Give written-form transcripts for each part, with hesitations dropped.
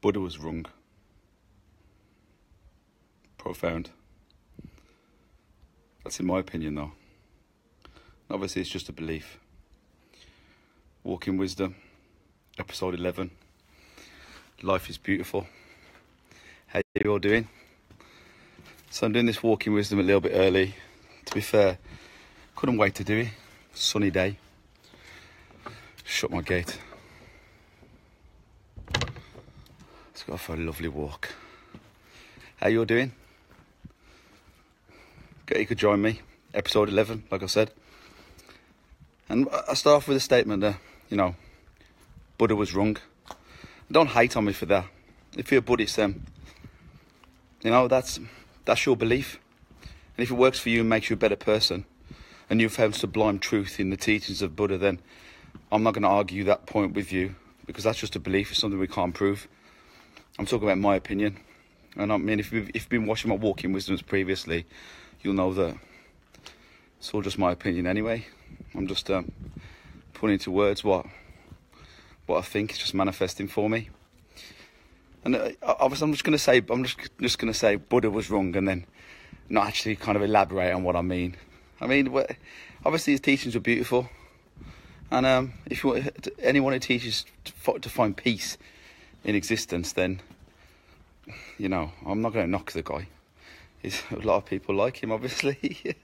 Buddha was wrong. Profound. That's in my opinion though. Obviously it's just a belief. Walking Wisdom, episode 11. Life is beautiful. How you all doing? So I'm doing this Walking Wisdom a little bit early. To be fair, couldn't wait to do it. Sunny day. Shut my gate. Let's go for a lovely walk. How you all doing? You could join me. Episode 11, like I said. And I start off with a statement that, Buddha was wrong. Don't hate on me for that. If you're a Buddhist, then, that's your belief. And if it works for you and makes you a better person, and you've found sublime truth in the teachings of Buddha, then I'm not going to argue that point with you, because that's just a belief. It's something we can't prove. I'm talking about my opinion. And I mean, if you've been watching my Walking Wisdoms previously, you'll know that it's all just my opinion anyway. I'm just putting into words what I think is just manifesting for me. And obviously, I'm just going to say Buddha was wrong, and then not actually kind of elaborate on what I mean. I mean, obviously his teachings are beautiful, and if anyone who teaches to find peace in existence, then I'm not going to knock the guy. A lot of people like him, obviously,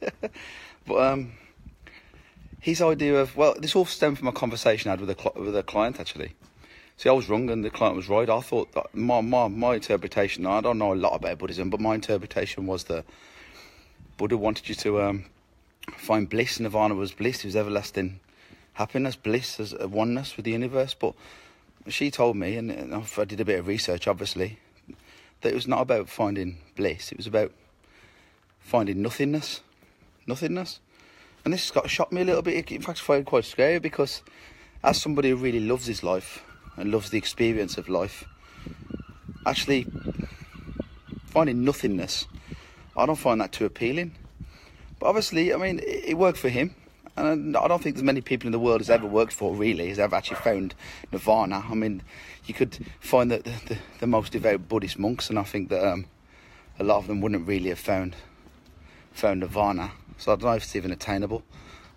but his idea of, this all stemmed from a conversation I had with a client actually. See, I was wrong and the client was right. I thought that my interpretation, I don't know a lot about Buddhism, but my interpretation was that Buddha wanted you to find bliss. Nirvana was bliss. It was everlasting happiness, bliss as a oneness with the universe. But she told me, and I did a bit of research, obviously, that it was not about finding bliss. It was about finding nothingness. And this has shocked me a little bit. In fact, I find it quite scary, because as somebody who really loves his life and loves the experience of life, actually finding nothingness, I don't find that too appealing. But obviously, I mean, it worked for him. And I don't think there's many people in the world has ever worked for, really, has ever actually found nirvana. I mean, you could find that the most devout Buddhist monks, and I think that a lot of them wouldn't really have found nirvana. So I don't know if it's even attainable.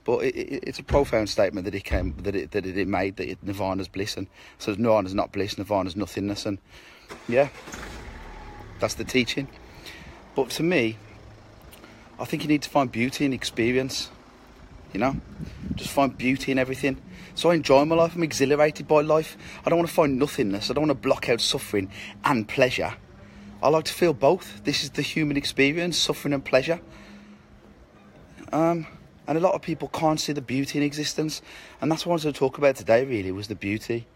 But it's a profound statement that he made, that nirvana's bliss, and so nirvana's not bliss, nirvana's nothingness, and yeah, that's the teaching. But to me, I think you need to find beauty in experience. Just find beauty in everything. So I enjoy my life. I'm exhilarated by life. I don't want to find nothingness. I don't want to block out suffering and pleasure. I like to feel both. This is the human experience, suffering and pleasure. And a lot of people can't see the beauty in existence. And that's what I wanted to talk about today, really, was the beauty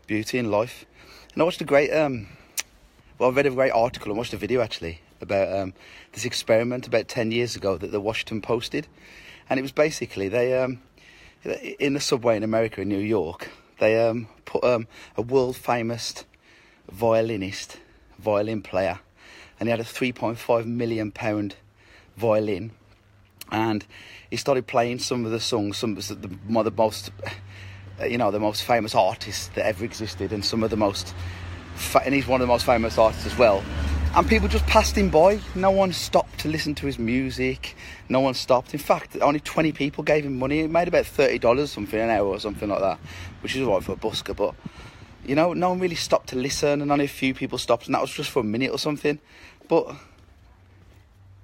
in life. And I watched I read a great article and watched a video, actually, about this experiment about 10 years ago that the Washington Post did. And it was basically, they, in the subway in America, in New York, they put a world-famous violin player, and he had a £3.5 million violin, and he started playing some of the songs, some of the most famous artists that ever existed, and some of the most, and he's one of the most famous artists as well. And people just passed him by. No one stopped to listen to his music. No one stopped. In fact, only 20 people gave him money. He made about $30 something an hour or something like that, which is all right for a busker. But, no one really stopped to listen, and only a few people stopped, and that was just for a minute or something. But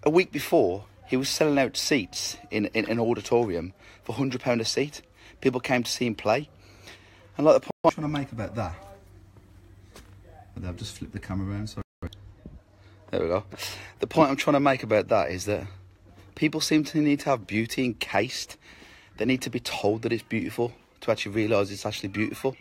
a week before, he was selling out seats in an auditorium for £100 a seat. People came to see him play. And like the point I'm trying to make about that, I've just flipped the camera around, sorry. There we go. The point I'm trying to make about that is that people seem to need to have beauty encased. They need to be told that it's beautiful to actually realise it's actually beautiful.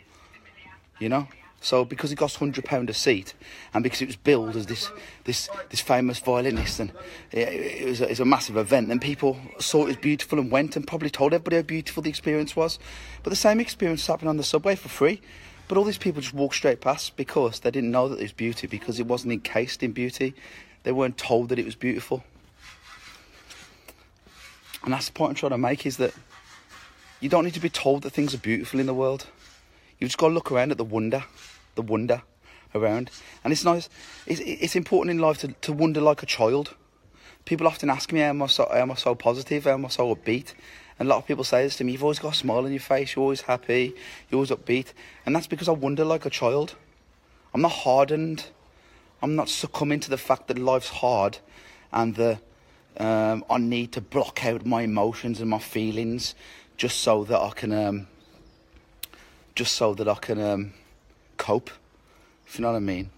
So because it cost £100 a seat, and because it was billed as this famous violinist, and it was a massive event, then people saw it was beautiful and went and probably told everybody how beautiful the experience was. But the same experience was happening on the subway for free. But all these people just walked straight past because they didn't know that it was beauty, because it wasn't encased in beauty. They weren't told that it was beautiful. And that's the point I'm trying to make, is that you don't need to be told that things are beautiful in the world. You've just got to look around at the wonder around. And it's nice, it's important in life to wonder like a child. People often ask me, how am I so positive, how am I so upbeat? And a lot of people say this to me, you've always got a smile on your face, you're always happy, you're always upbeat. And that's because I wonder like a child. I'm not hardened. I'm not succumbing to the fact that life's hard and I need to block out my emotions and my feelings just so that I can cope, if you know what I mean.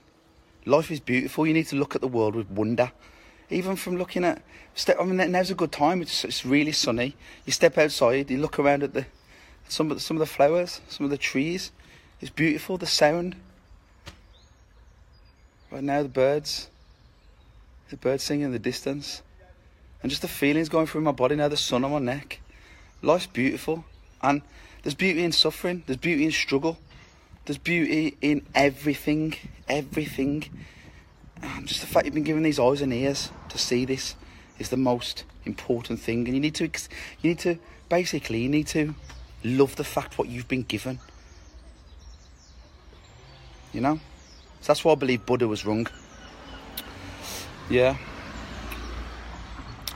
Life is beautiful. You need to look at the world with wonder. Even from looking at, now's a good time. It's really sunny. You step outside, you look around at some of the flowers, some of the trees. It's beautiful. The sound. Right now, the birds singing in the distance, and just the feelings going through my body now. The sun on my neck. Life's beautiful, and there's beauty in suffering. There's beauty in struggle. There's beauty in everything. Everything. And just the fact you've been given these eyes and ears to see this is the most important thing. And you need to love the fact what you've been given. You know? So that's why I believe Buddha was wrong. Yeah.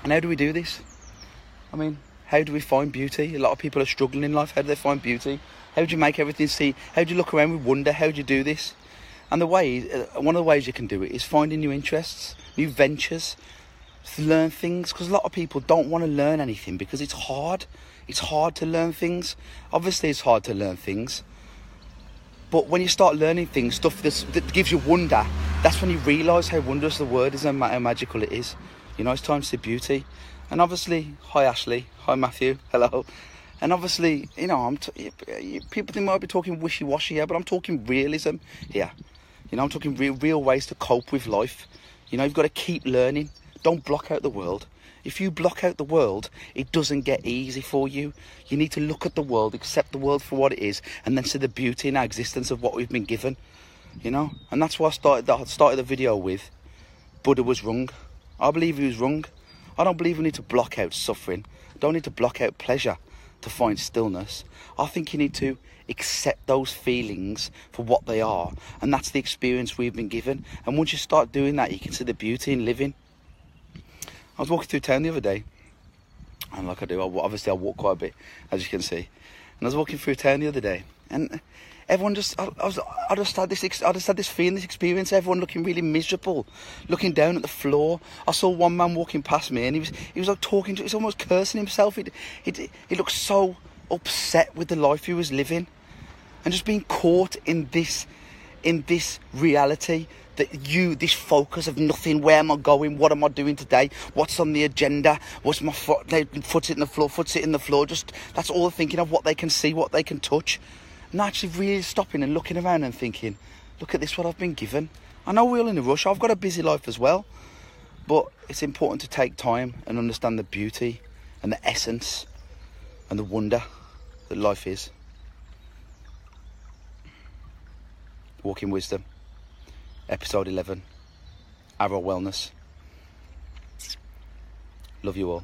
And how do we do this? I mean, how do we find beauty? A lot of people are struggling in life. How do they find beauty? How do you make everything see? How do you look around with wonder? How do you do this? And one of the ways you can do it is finding new interests, new ventures, to learn things. Because a lot of people don't want to learn anything because it's hard. It's hard to learn things. Obviously, it's hard to learn things. But when you start learning things, stuff that gives you wonder, that's when you realise how wondrous the word is and how magical it is. You know, it's time to see beauty. And obviously, hi Ashley, hi Matthew, hello. And obviously, you know, people think I might be talking wishy-washy here, but I'm talking realism here. You know, I'm talking real ways to cope with life. You know, you've got to keep learning. Don't block out the world. If you block out the world, it doesn't get easy for you. You need to look at the world, accept the world for what it is, and then see the beauty in our existence of what we've been given. You know? And that's why I started the video with, Buddha was wrong. I believe he was wrong. I don't believe we need to block out suffering. I don't need to block out pleasure to find stillness. I think you need to accept those feelings for what they are, and that's the experience we've been given. And once you start doing that, you can see the beauty in living. I was walking through town the other day, and like I do, obviously I walk quite a bit, as you can see. And I was walking through town the other day, and everyone I just had this feeling, this experience. Everyone looking really miserable, looking down at the floor. I saw one man walking past me, and he was like talking to, he was almost cursing himself. He looked so upset with the life he was living, and just being caught in this reality. This focus of nothing. Where am I going? What am I doing today? What's on the agenda? What's my foot's hitting the floor. Just, that's all they're thinking of, what they can see, what they can touch. Not actually really stopping and looking around and thinking, look at this, what I've been given. I know we're all in a rush. I've got a busy life as well. But it's important to take time and understand the beauty and the essence and the wonder that life is. Walking Wisdom. Episode 11, Arrow Wellness. Love you all.